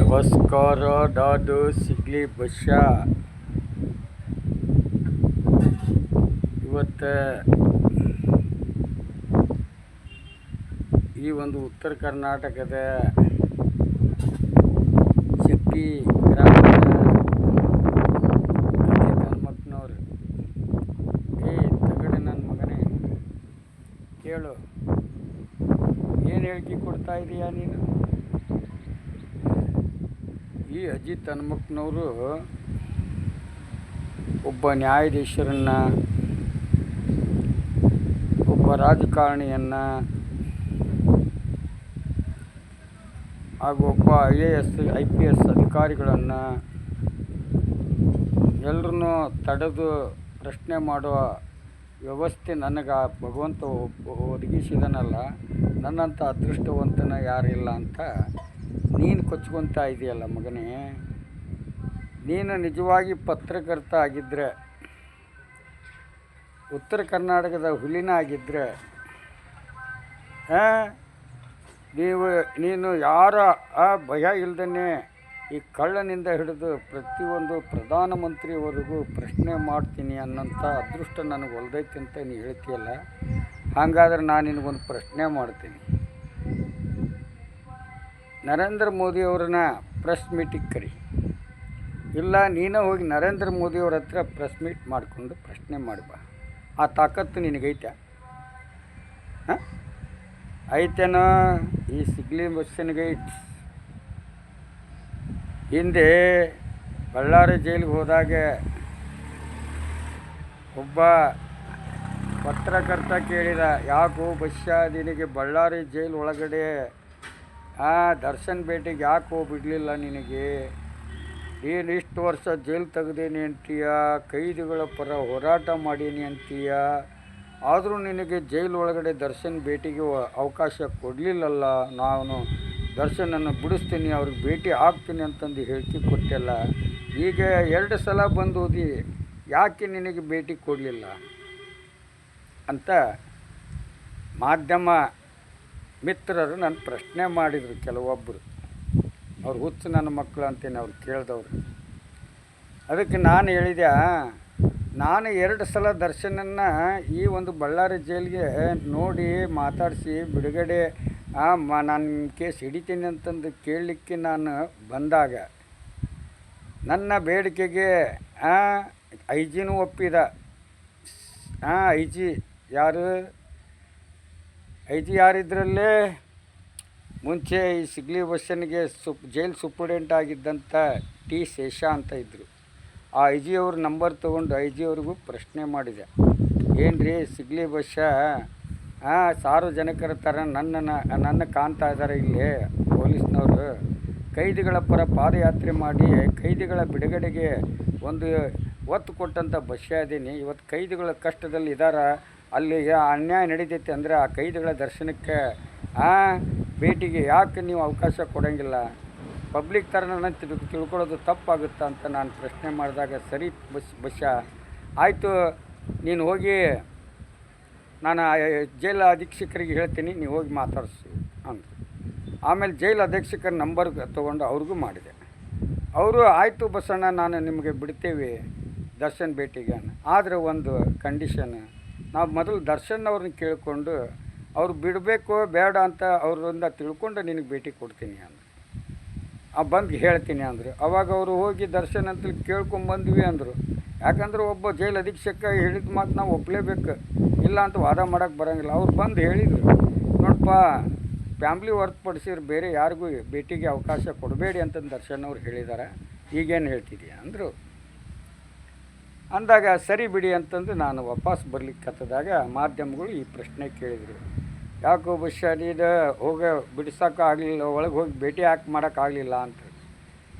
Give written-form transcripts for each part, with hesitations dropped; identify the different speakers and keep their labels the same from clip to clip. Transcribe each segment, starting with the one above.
Speaker 1: ನಮಸ್ಕಾರ. ನಾನು ಸಿಗ್ಲಿ ಬಶ್ಯಾ. ಇವತ್ತು ಈ ಒಂದು ಉತ್ತರ ಕರ್ನಾಟಕದ ಶಕ್ತಿ ಗ್ರಾಮದ ಹನುಮಕ್ಕನವ್ರು, ತಗಡೆ ನನ್ನ ಮಗನೇ ಕೇಳು, ಏನು ಹೇಳಿಕೆ ಕೊಡ್ತಾ ಇದೀಯಾ ನೀನು? ಈ ಅಜಿತ್ ಹನುಮಕ್ಕನವರು ಒಬ್ಬ ನ್ಯಾಯಾಧೀಶರನ್ನು, ಒಬ್ಬ ರಾಜಕಾರಣಿಯನ್ನು ಹಾಗೂ ಒಬ್ಬ IAS IPS ಅಧಿಕಾರಿಗಳನ್ನು ಎಲ್ಲರನ್ನೂ ತಡೆದು ಪ್ರಶ್ನೆ ಮಾಡುವ ವ್ಯವಸ್ಥೆ ನನಗೆ ಭಗವಂತ ಒದಗಿಸಿದನಲ್ಲ, ನನ್ನಂಥ ಅದೃಷ್ಟವಂತನ ಯಾರಿಲ್ಲ ಅಂತ ನೀನು ಕೊಚ್ಕೊತಾ ಇದೆಯಲ್ಲ ಮಗನೇ. ನೀನು ನಿಜವಾಗಿ ಪತ್ರಕರ್ತ ಆಗಿದ್ದರೆ, ಉತ್ತರ ಕರ್ನಾಟಕದ ಹುಲಿನ ಆಗಿದ್ದರೆ, ನೀನು ಯಾರ ಭಯ ಇಲ್ದೇ ಈ ಕಳ್ಳನಿಂದ ಹಿಡಿದು ಪ್ರತಿಯೊಂದು ಪ್ರಧಾನಮಂತ್ರಿವರೆಗೂ ಪ್ರಶ್ನೆ ಮಾಡ್ತೀನಿ ಅನ್ನೋಂಥ ಅದೃಷ್ಟ ನನಗೆ ಒಲ್ದೈತಿ ಅಂತ ನೀನು ಹೇಳ್ತೀಯಲ್ಲ. ಹಾಗಾದ್ರೆ ನಾನು ನಿನಗೊಂದು ಪ್ರಶ್ನೆ ಮಾಡ್ತೀನಿ. ನರೇಂದ್ರ ಮೋದಿಯವ್ರನ್ನ ಪ್ರೆಸ್ ಮೀಟಿಗೆ ಕರಿ, ಇಲ್ಲ ನೀನೇ ಹೋಗಿ ನರೇಂದ್ರ ಮೋದಿಯವ್ರ ಹತ್ರ ಪ್ರೆಸ್ ಮೀಟ್ ಮಾಡಿಕೊಂಡು ಪ್ರಶ್ನೆ ಮಾಡ್ಬಾ. ಆ ತಾಕತ್ತು ನಿನಗೈತೆ? ಐತೇನೋ? ಈ ಸಿಗ್ಲಿ ಬಸ್ಸನ್ಗೈತೆ. ಹಿಂದೆ ಬಳ್ಳಾರಿ ಜೈಲಿಗೆ ಹೋದಾಗ ಒಬ್ಬ ಪತ್ರಕರ್ತ ಕೇಳಿದ, ಯಾಕೋ ಬಸ್ಯ ನಿನಗೆ ಬಳ್ಳಾರಿ ಜೈಲು ಒಳಗಡೆ ದರ್ಶನ್ ಭೇಟಿಗೆ ಯಾಕೆ ಹೋಗ್ಬಿಡಲಿಲ್ಲ? ನಿನಗೆ ನೀನು ಇಷ್ಟು ವರ್ಷ ಜೈಲು ತೆಗ್ದೇನಿ ಅಂತೀಯ, ಕೈದಿಗಳ ಪರ ಹೋರಾಟ ಮಾಡೀನಿ ಅಂತೀಯ, ಆದರೂ ನಿನಗೆ ಜೈಲು ಒಳಗಡೆ ದರ್ಶನ್ ಭೇಟಿಗೆ ಅವಕಾಶ ಕೊಡಲಿಲ್ಲಲ್ಲ. ನಾನು ದರ್ಶನನ್ನು ಬಿಡಿಸ್ತೀನಿ, ಅವ್ರಿಗೆ ಭೇಟಿ ಆಗ್ತೀನಿ ಅಂತಂದು ಹೇಳಿಕೆ ಕೊಟ್ಟೆಲ್ಲ. ಈಗ 2 ಸಲ ಬಂದು ಓದಿ, ಯಾಕೆ ನಿನಗೆ ಭೇಟಿ ಕೊಡಲಿಲ್ಲ ಅಂತ ಮಾಧ್ಯಮ ಮಿತ್ರರು ನನ್ನ ಪ್ರಶ್ನೆ ಮಾಡಿದರು. ಕೆಲವೊಬ್ಬರು ಅವ್ರು ಹುಚ್ಚು ನನ್ನ ಮಕ್ಕಳು ಅಂತೇನೆ ಅವ್ರು ಕೇಳಿದವರು. ಅದಕ್ಕೆ ನಾನು ಹೇಳಿದೆ, ನಾನು 2 ಸಲ ದರ್ಶನನ್ನು ಈ ಒಂದು ಬಳ್ಳಾರಿ ಜೈಲಿಗೆ ನೋಡಿ ಮಾತಾಡಿಸಿ ಬಿಡುಗಡೆ ನಾನು ಕೇಸ್ ಹಿಡಿತೀನಿ ಅಂತಂದು ಕೇಳಲಿಕ್ಕೆ ನಾನು ಬಂದಾಗ ನನ್ನ ಬೇಡಿಕೆಗೆ IG ಒಪ್ಪಿದ. IG ಯಾರಿದ್ರಲ್ಲೇ ಮುಂಚೆ ಈ ಸಿಗ್ಲಿ ಬಸ್ಸನ್ಗೆ ಜೈಲ್ ಸೂಪರ್ಡೆಂಟ್ ಆಗಿದ್ದಂಥ T ಶೇಷಾ ಅಂತ ಇದ್ದರು. ಆ IG ಅವ್ರ ನಂಬರ್ ತೊಗೊಂಡು IG ಅವ್ರಿಗೂ ಪ್ರಶ್ನೆ ಮಾಡಿದೆ, ಏನ್ರಿ ಸಿಗ್ಲಿ ಬಸ್ಸ ಸಾರ್ವಜನಿಕರ ಥರ ನನ್ನ ಕಾಣ್ತಾ ಇದ್ದಾರೆ ಇಲ್ಲಿ ಪೊಲೀಸ್ನವರು, ಕೈದಿಗಳ ಪರ ಪಾದಯಾತ್ರೆ ಮಾಡಿ ಕೈದಿಗಳ ಬಿಡುಗಡೆಗೆ ಒಂದು ಒತ್ತು ಕೊಟ್ಟಂಥ ಬಸ್ಯ ಇದ್ದೀನಿ. ಇವತ್ತು ಕೈದಿಗಳ ಕಷ್ಟದಲ್ಲಿ ಇದ್ದಾರೆ, ಅಲ್ಲಿಗೆ ಅನ್ಯಾಯ ನಡೀತೈತೆ ಅಂದರೆ ಆ ಕೈದಿಗಳ ದರ್ಶನಕ್ಕೆ ಭೇಟಿಗೆ ಯಾಕೆ ನೀವು ಅವಕಾಶ ಕೊಡೋಂಗಿಲ್ಲ? ಪಬ್ಲಿಕ್ ಥರ ನನ್ನ ತಿಳ್ಕೊಳ್ಳೋದು ತಪ್ಪಾಗುತ್ತಾ ಅಂತ ನಾನು ಪ್ರಶ್ನೆ ಮಾಡಿದಾಗ, ಸರಿ ಬಸ್ಯ ಆಯಿತು, ನೀನು ಹೋಗಿ ನಾನು ಜೈಲು ಅಧೀಕ್ಷಕರಿಗೆ ಹೇಳ್ತೀನಿ, ನೀವು ಹೋಗಿ ಮಾತಾಡಿಸು ಅಂದರು. ಆಮೇಲೆ ಜೈಲು ಅಧೀಕ್ಷಕರ ನಂಬರ್ ತೊಗೊಂಡು ಅವ್ರಿಗೂ ಮಾಡಿದೆ. ಅವರು ಆಯಿತು ಬಸಣ್ಣ, ನಾನು ನಿಮಗೆ ಬಿಡ್ತೇವೆ ದರ್ಶನ್ ಭೇಟಿಗೆ, ಆದರೆ ಒಂದು ಕಂಡೀಷನ್, ನಾವು ಮೊದಲು ದರ್ಶನ್ ಅವ್ರನ್ನ ಕೇಳಿಕೊಂಡು ಅವ್ರು ಬಿಡಬೇಕು ಬೇಡ ಅಂತ ಅವರಿಂದ ತಿಳ್ಕೊಂಡು ನಿನಗೆ ಭೇಟಿ ಕೊಡ್ತೀನಿ ಅಂದರು. ಬಂದು ಹೇಳ್ತೀನಿ ಅಂದರು. ಅವಾಗ ಅವರು ಹೋಗಿ ದರ್ಶನ್ ಅಂತ ಕೇಳ್ಕೊಂಬಂದ್ವಿ ಅಂದರು. ಯಾಕಂದ್ರೆ ಒಬ್ಬ ಜೈಲು ಅಧೀಕ್ಷಕ ಹೇಳಿದ ಮಾತು ನಾವು ಒಪ್ಪಲೇಬೇಕು, ಇಲ್ಲ ಅಂತ ವಾದ ಮಾಡೋಕ್ಕೆ ಬರೋಂಗಿಲ್ಲ. ಅವ್ರು ಬಂದು ಹೇಳಿದರು, ನೋಡಪ್ಪ ಫ್ಯಾಮ್ಲಿ ಹೊರತುಪಡಿಸಿದ್ರೆ ಬೇರೆ ಯಾರಿಗೂ ಭೇಟಿಗೆ ಅವಕಾಶ ಕೊಡಬೇಡಿ ಅಂತಂದು ದರ್ಶನ್ ಅವ್ರು ಹೇಳಿದ್ದಾರೆ, ಈಗೇನು ಹೇಳ್ತಿದ್ದೀಯ ಅಂದರು. ಅಂದಾಗ ಸರಿ ಬಿಡಿ ಅಂತಂದು ನಾನು ವಾಪಸ್ ಬರ್ಲಿಕ್ಕೆ ಹತ್ತದಾಗ ಮಾಧ್ಯಮಗಳು ಈ ಪ್ರಶ್ನೆ ಕೇಳಿದರು, ಯಾಕೋ ಬಸ್ಯ ನೀನು ಬಿಡಿಸೋಕ್ಕಾಗಲಿಲ್ಲ, ಒಳಗೆ ಹೋಗಿ ಭೇಟಿ ಮಾಡೋಕ್ಕಾಗಲಿಲ್ಲ ಅಂತ.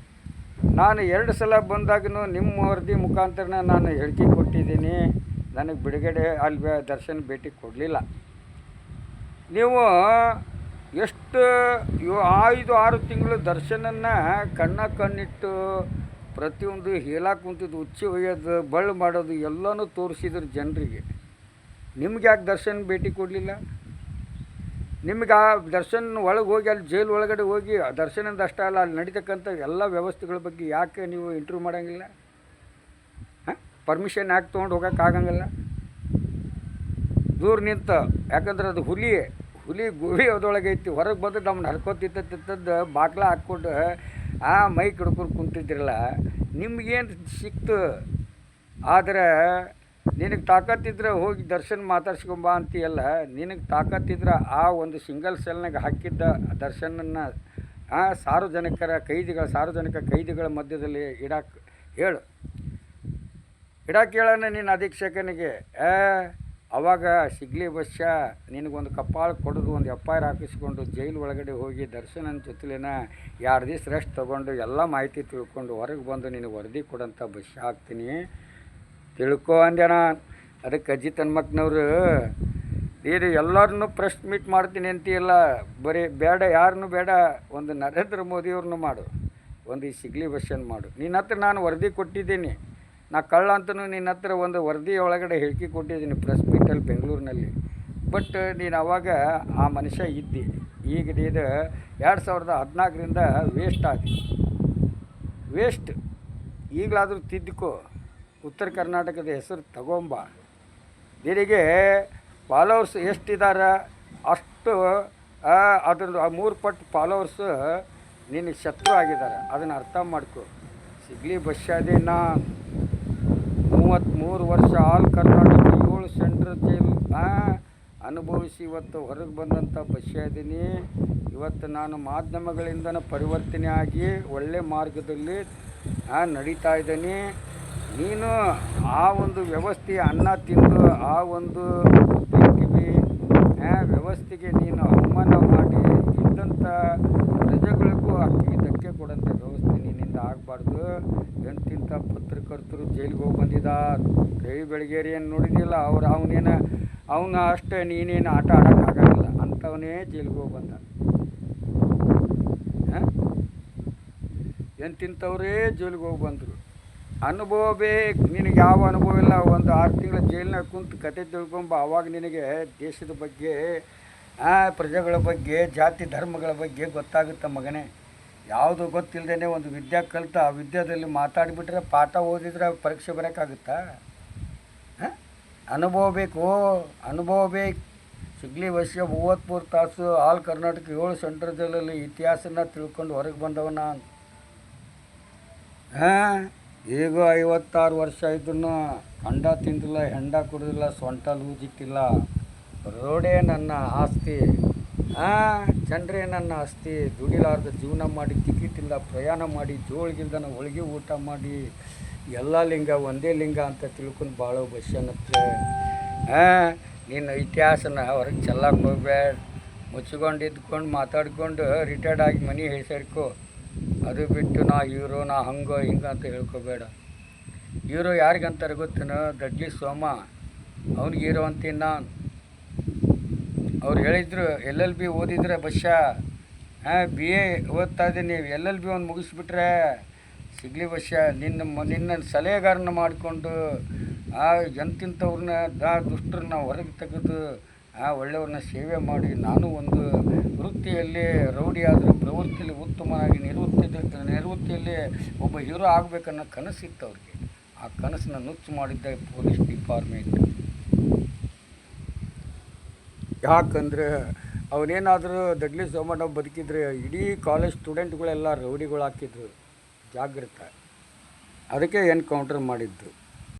Speaker 1: ನಾನು 2 ಸಲ ಬಂದಾಗೂ ನಿಮ್ಮ ವರದಿ ಮುಖಾಂತರ ನಾನು ಹೇಳಿಕೆ ಕೊಟ್ಟಿದ್ದೀನಿ, ನನಗೆ ಬಿಡುಗಡೆ ಅಲ್ಲಿ ದರ್ಶನ ಭೇಟಿ ಕೊಡಲಿಲ್ಲ. ನೀವು ಎಷ್ಟು 5-6 ತಿಂಗಳು ದರ್ಶನನ್ನು ಕಣ್ಣಿಟ್ಟು ಪ್ರತಿಯೊಂದು ಹೇಳಕ್ಕೆ ಕುಂತಿದ್ದು, ಉಚ್ಚಿ ಒಯ್ಯೋದು, ಬಳ್ಳು ಮಾಡೋದು ಎಲ್ಲನೂ ತೋರಿಸಿದ್ರು ಜನರಿಗೆ. ನಿಮ್ಗೆ ಯಾಕೆ ದರ್ಶನ ಭೇಟಿ ಕೊಡಲಿಲ್ಲ? ನಿಮ್ಗೆ ಆ ದರ್ಶನ್ ಒಳಗೆ ಹೋಗಿ ಅಲ್ಲಿ ಜೈಲು ಒಳಗಡೆ ಹೋಗಿ ದರ್ಶನದ ಅಷ್ಟೇ ಅಲ್ಲ ಅಲ್ಲಿ ನಡೀತಕ್ಕಂಥ ಎಲ್ಲ ವ್ಯವಸ್ಥೆಗಳ ಬಗ್ಗೆ ಯಾಕೆ ನೀವು ಇಂಟರ್ವ್ಯೂ ಮಾಡೋಂಗಿಲ್ಲ? ಹಾಂ, ಪರ್ಮಿಷನ್ ಯಾಕೆ ತೊಗೊಂಡು ಹೋಗೋಕ್ಕಾಗಂಗಿಲ್ಲ? ದೂರ ನಿಂತು, ಯಾಕಂದ್ರೆ ಅದು ಹುಲಿ ಗುಹೆ ಅದರೊಳಗೆ ಐತಿ, ಹೊರಗೆ ಬಂದು ನಮ್ಮನ್ನ ಹರ್ಕೋತಿತ್ತದ್ದು ಬಾಗ್ಲ ಹಾಕ್ಕೊಂಡು ಮೈ ಹಿಡ್ಕೊಂಡು ಕುಂತಿದ್ರಲ್ಲ, ನಿಮ್ಗೇನು ಸಿಕ್ತು? ಆದರೆ ನಿನಗೆ ತಾಕತ್ತಿದ್ರೆ ಹೋಗಿ ದರ್ಶನ್ ಮಾತಾಡ್ಸ್ಕೊಂಬ ಅಂತೀಯಲ್ಲ, ನಿನಗೆ ತಾಕತ್ತಿದ್ರೆ ಆ ಒಂದು ಸಿಂಗಲ್ ಸೆಲ್ನಾಗ ಹಾಕಿದ್ದ ದರ್ಶನನ್ನು ಸಾರ್ವಜನಿಕ ಕೈದಿಗಳ ಮಧ್ಯದಲ್ಲಿ ಇಡಕ್ಕೆ ಹೇಳೋಣ ನೀನು ಅಧೀಕ್ಷಕನಿಗೆ. ಅವಾಗ ಸಿಗ್ಲಿ ಬಸ್ಸ ನಿನಗೊಂದು ಕಪ್ಪಾಳ ಕೊಡೋದು, ಒಂದು FIR ಹಾಕಿಸ್ಕೊಂಡು ಜೈಲು ಒಳಗಡೆ ಹೋಗಿ ದರ್ಶನನ ಜೊತೆಲಿನ 2 ದಿವಸ ರೆಸ್ಟ್ ತೊಗೊಂಡು ಎಲ್ಲ ಮಾಹಿತಿ ತಿಳ್ಕೊಂಡು ಹೊರಗೆ ಬಂದು ನಿನಗೆ ವರದಿ ಕೊಡೋಂಥ ಬಸ್ಸ ಹಾಕ್ತೀನಿ ತಿಳ್ಕೊ ಅಂದೆ ನಾನು. ಅದಕ್ಕೆ ಅಜ್ಜಿ ತನ್ಮಕ್ನವರು ನೀನು ಎಲ್ಲರನ್ನೂ ಪ್ರೆಸ್ ಮೀಟ್ ಮಾಡ್ತೀನಿ ಅಂತೀಯಲ್ಲ, ಬರೀ ಬೇಡ, ಯಾರನ್ನೂ ಬೇಡ, ಒಂದು ನರೇಂದ್ರ ಮೋದಿಯವ್ರನ್ನೂ ಮಾಡು, ಒಂದು ಈ ಸಿಗ್ಲಿ ಬಸ್ಸನ್ನು ಮಾಡು. ನಿನ್ನ ಹತ್ರ ನಾನು ವರದಿ ಕೊಟ್ಟಿದ್ದೀನಿ, ನಾ ಕಳ್ಳ ಅಂತಲೂ ನಿನ್ನ ಹತ್ರ ಒಂದು ವರದಿ ಒಳಗಡೆ ಹೇಳಿಕೆ ಕೊಟ್ಟಿದ್ದೀನಿ ಪ್ರೆಸ್ ಮೀಟಲ್ಲಿ ಬೆಂಗಳೂರಿನಲ್ಲಿ. ಬಟ್ ನೀನು ಅವಾಗ ಆ ಮನುಷ್ಯ ಇದ್ದಿ. ಈಗ ಇದು 2014ರಿಂದ ವೇಸ್ಟ್. ಈಗಲಾದರೂ ತಿದ್ದುಕೋ, ಉತ್ತರ ಕರ್ನಾಟಕದ ಹೆಸರು ತಗೊಂಬ. ನಿನಗೆ ಫಾಲೋವರ್ಸ್ ಎಷ್ಟಿದ್ದಾರೆ ಅಷ್ಟು ಅದ್ರದ್ದು 3 ಪಟ್ಟು ಫಾಲೋವರ್ಸು ನಿನಗೆ ಶತ್ರು ಆಗಿದ್ದಾರೆ. ಅದನ್ನು ಅರ್ಥ ಮಾಡ್ಕೊ. ಸಿಗ್ಲಿ ಬಸ್ಸಾದೆ ನಾನು 33 ವರ್ಷ ಆಲ್ ಕರ್ನಾಟಕ 7 ಸೆಂಟ್ರಲ್ ಜೈಲು ಅನುಭವಿಸಿ ಇವತ್ತು ಹೊರಗೆ ಬಂದಂಥ ಬಸ್ಸಾದೀನಿ. ಇವತ್ತು ನಾನು ಮಾಧ್ಯಮಗಳಿಂದನೇ ಪರಿವರ್ತನೆ ಆಗಿ ಒಳ್ಳೆ ಮಾರ್ಗದಲ್ಲಿ ನಡೀತಾ ಇದ್ದೀನಿ. ನೀನು ಆ ಒಂದು ವ್ಯವಸ್ಥೆ ಅನ್ನ ತಿಂದು ಆ ಒಂದು ವ್ಯವಸ್ಥೆಗೆ ನೀನು ಅವಮಾನ ಮಾಡಿ ಇದ್ದಂಥ ಪ್ರಜೆಗಳಿಗೂ ಧಕ್ಕೆ ಕೊಡೋಂಥ ವ್ಯವಸ್ಥೆ ನಿನ್ನಿಂದ ಆಗಬಾರ್ದು. ಎಂತಿಂಥ ಪತ್ರಕರ್ತರು ಜೈಲಿಗೆ ಹೋಗಿ ಬಂದಿದ್ದಾರೆ. ರವಿ ಬೆಳಗೇರಿ ಏನು ನೋಡಿದ್ದಿಲ್ಲ, ಅವನ ಅಷ್ಟೇ ನೀನೇನು ಆಟ ಆಡೋಕ್ಕಾಗಲ್ಲ ಅಂಥವನೇ ಜೈಲಿಗೆ ಹೋಗಿ ಬಂದ. ಎಂತಿಂಥವರೇ ಜೈಲಿಗೆ ಹೋಗಿ ಬಂದರು. ಅನುಭವ ಬೇಕು ನಿನಗೆ. ಯಾವ ಅನುಭವ ಇಲ್ಲ. ಒಂದು 6 ತಿಂಗಳ ಜೈಲಿನಾಗ ಕುಂತು ಕತೆ ತಿಳ್ಕೊಂಬ. ಆವಾಗ ನಿನಗೆ ದೇಶದ ಬಗ್ಗೆ, ಪ್ರಜೆಗಳ ಬಗ್ಗೆ, ಜಾತಿ ಧರ್ಮಗಳ ಬಗ್ಗೆ ಗೊತ್ತಾಗುತ್ತೆ ಮಗನೇ. ಯಾವುದು ಗೊತ್ತಿಲ್ಲದೇ ಒಂದು ವಿದ್ಯೆ ಕಲಿತ ಆ ವಿದ್ಯಾದಲ್ಲಿ ಮಾತಾಡಿಬಿಟ್ರೆ, ಪಾಠ ಓದಿದ್ರೆ ಪರೀಕ್ಷೆ ಬರೋಕ್ಕಾಗುತ್ತಾ? ಅನುಭವ ಬೇಕು. ಸಿಗ್ಲಿ ಬಸ್ಸ 33 ತಾಸು ಆಲ್ ಕರ್ನಾಟಕ 7 ಸೆಂಟ್ರಲ್ ಜೈಲಲ್ಲಿ ಇತಿಹಾಸನ ತಿಳ್ಕೊಂಡು ಹೊರಗೆ ಬಂದವ ನಾನು. ಈಗ 56 ವರ್ಷ ಇದ್ದನ್ನು ಕಂಡ ತಿಂದಿಲ್ಲ, ಹೆಂಡ ಕುಡಿದಿಲ್ಲ, ಸೊಂಟ ಲೂಜಿಟ್ಟಿಲ್ಲ. ರೋಡೇ ನನ್ನ ಆಸ್ತಿ, ಜನರೇ ನನ್ನ ಆಸ್ತಿ. ದುಡಿಲಾರ್ದ ಜೀವನ ಮಾಡಿ, ಟಿಕೆಟ್ ಇಲ್ಲ, ಪ್ರಯಾಣ ಮಾಡಿ, ಜೋಳಿಗಿಲ್ದನ ಹೋಳಿಗೆ ಊಟ ಮಾಡಿ, ಎಲ್ಲ ಲಿಂಗ ಒಂದೇ ಲಿಂಗ ಅಂತ ತಿಳ್ಕೊಂಡು ಬಾಳೋ ಬಸ್ಸನ್ನತ್ರ. ನಿನ್ನ ಇತಿಹಾಸನ ಹೊರಗೆ ಚೆಲ್ಲಕ್ಕೆ ಹೋಗ್ಬೇಡ. ಮುಚ್ಚಿಕೊಂಡು ಇದ್ಕೊಂಡು ಮಾತಾಡ್ಕೊಂಡು ರಿಟೈರ್ಡ್ ಆಗಿ ಮನೆ ಹೇಳ್ಸೇರ್ಕೊ. ಅದು ಬಿಟ್ಟು ನಾ ಹೀರೋ, ನಾ ಹಂಗೋ ಹಿಂಗೆ ಅಂತ ಹೇಳ್ಕೊಬೇಡ. ಹೀರೋ ಯಾರಿಗಂತಾರೆ ಗೊತ್ತೇನೋ? ದಡ್ಲಿ ಸೋಮ, ಅವ್ನಿಗೆ ಹೀರೋ ಅಂತೀನಿ ನಾನು. ಅವ್ರು ಹೇಳಿದ್ರು LLB ಓದಿದ್ರೆ ಬಸ್ಸ, BA ಓದ್ತಾ ಇದ್ದೀನಿ, LLB ಒಂದು ಮುಗಿಸ್ಬಿಟ್ರೆ ಸಿಗ್ಲಿ ಬಸ್ಸ ನಿನ್ನ ಸಲಹೆಗಾರನ ಮಾಡಿಕೊಂಡು ಎಂತಿಂಥವ್ರನ್ನ ದುಷ್ಟರನ್ನ ಹೊರಗೆ ತೆಗೆದು ಒಳ್ಳೆಯವ್ರನ್ನ ಸೇವೆ ಮಾಡಿ, ನಾನು ಒಂದು ವೃತ್ತಿಯಲ್ಲಿ ರೌಡಿ ಆದರೂ ಪ್ರವೃತ್ತಿಯಲ್ಲಿ ಉತ್ತಮನಾಗಿ ನಿವೃತ್ತಿಯಲ್ಲಿ ಒಬ್ಬ ಹೀರೋ ಆಗಬೇಕನ್ನೋ ಕನಸಿತ್ತು ಅವ್ರಿಗೆ. ಆ ಕನಸನ್ನ ನುಚ್ಚು ಮಾಡಿದ್ದ ಪೊಲೀಸ್ ಡಿಪಾರ್ಟ್ಮೆಂಟ್. ಯಾಕಂದರೆ ಅವನೇನಾದರೂ ದಡ್ಲಿ ಸೋಮಣ್ಣ ಬದುಕಿದ್ರೆ ಇಡೀ ಕಾಲೇಜ್ ಸ್ಟೂಡೆಂಟ್ಗಳೆಲ್ಲ ರೌಡಿಗಳು ಹಾಕಿದ್ರು. ಜಾಗೃತ. ಅದಕ್ಕೆ ಎನ್ಕೌಂಟರ್ ಮಾಡಿದ್ದು.